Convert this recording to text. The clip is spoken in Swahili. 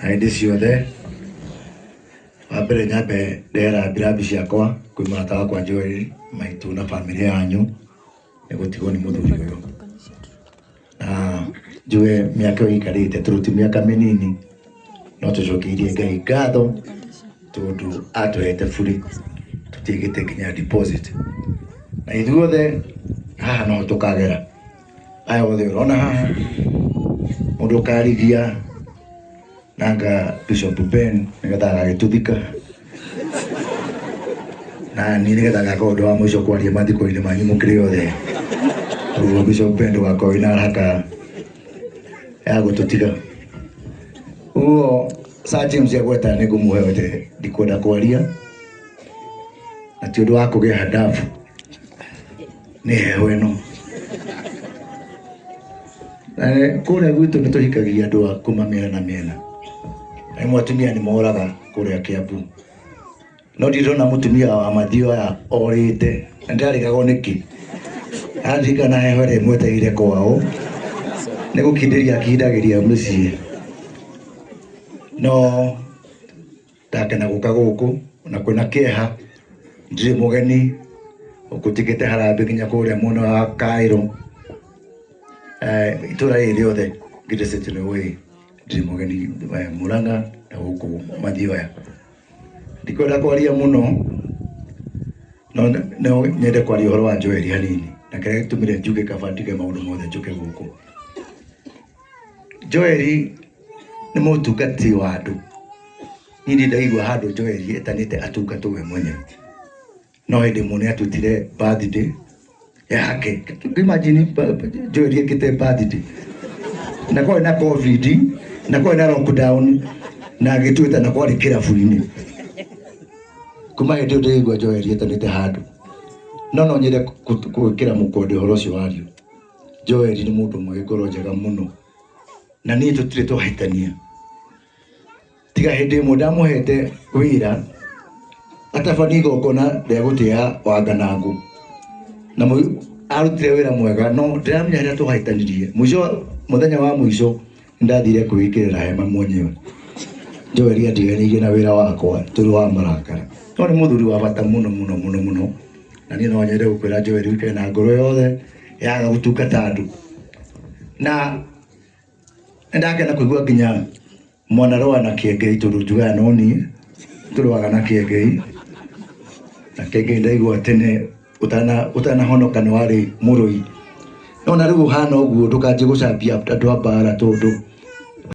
Hĩndĩ ciothe wambere nyambe ndera birambi ciakwa kwĩ mũrata wakwa Joel maitũ na bamĩrĩ yanyu nĩ gũtigwo nĩ mũthuri ũyũ, na njuge mĩaka ĩyo ĩikarĩte tũrĩ mĩaka mĩnini no tũcokeirie Ngai ngatho tondũ atũhete bũrĩ tũtigĩte nginya deposit, na ithuothe haha no tũkagera aya othe ũrona haha mũndũ ũkarithia nanga Bishop Ben nĩgetha agagĩtũthika na niĩ nĩgetha ngakorwo ũndũ wa mũico kwaria mathiko-inĩ manyu mũkĩrĩ othe, ũguo Bishop Ben ndũgakorwo wĩna haraka ya gũtũtiga. Ũguo Sir James agweta nĩngũmũhe wete ndikwenda kwaria na ti ũndũ wa kũgĩa ndabu, nĩ heho ĩno. Kũrĩa gwitũ nĩ tũhikagia andũ a kuma mĩena na mĩena, na atumia nĩ moraga kũrĩa Kiambu, no ndirona mũtumia wa Mathio aya orĩte na ndarigagwo nĩkĩ, andirikana heho ĩrĩa ĩmwetereire kwao nĩ gũkindĩria akindagĩria mũciĩ, no ndakena gũka gũkũ na kwĩna kĩeha ndirĩ mũgeni ũkũnjĩkĩte harambĩ nginya kũrĩa mwena wa Cairo, itũra rĩrĩ rĩothe ngĩrĩcĩte nĩ ũĩ ndirĩ mũgeni Mũrang'a na gũkũ Mathio aya. Ndikwenda kwaria mũno no nyende kwaria ũhoro wa Joel hanini, na kĩrĩa gĩtũmire njuge kaba ndige maũndũ mothe njũke gũkũ. Joel nĩ mũtungati wa andũ, niĩ ndaigua handũ Joel etanĩte atungatwo we mwenyewe, no hĩndĩ ĩmwe nĩ atwĩtire birthday yake. Imagine Joel ekĩte birthday na kwarĩ na COVID na kwarĩ na lockdown na agĩtwĩta na kwarĩ kĩrabu-inĩ. Kuma hĩndĩ ĩyo ndaigua Joel etanĩte handũ, no nyende gwĩkĩra mũkonde ũhoro ũcio wario. Joel nĩ mũndũ ũmwe ngoro njega mũno na niĩ tũtirĩ twahĩtania, tiga hĩndĩ ĩmwe ndamũhete wĩra atabania igongona rĩa gũtĩĩa Wanganangũ na arutire wĩra mwega, no ndiramenya harĩa twahĩtanirie. Mũico mũthenya wa mũico nĩndathire kwĩĩkĩrĩra hema mwenyewe. Joel andiganĩirie na wĩra wakwa tũrĩ wa marakara, no nĩ mũthuri wa bata mũno mũno mũno mũno, na niĩ no nyende gũkwĩra Joel wĩkare na ngoro yothe yaga gũtungata andũ, na ndakena kũigua nginya mwanarũa na Kĩengei tondũ njugaga no niĩ tũrũaga na Kĩengei, na Kĩengei ndaigua tene ũtanahonoka nĩ warĩ mũrũi, no na rĩu ũhana ũguo ndũkanjie gũcambia andũ a mbara tondũ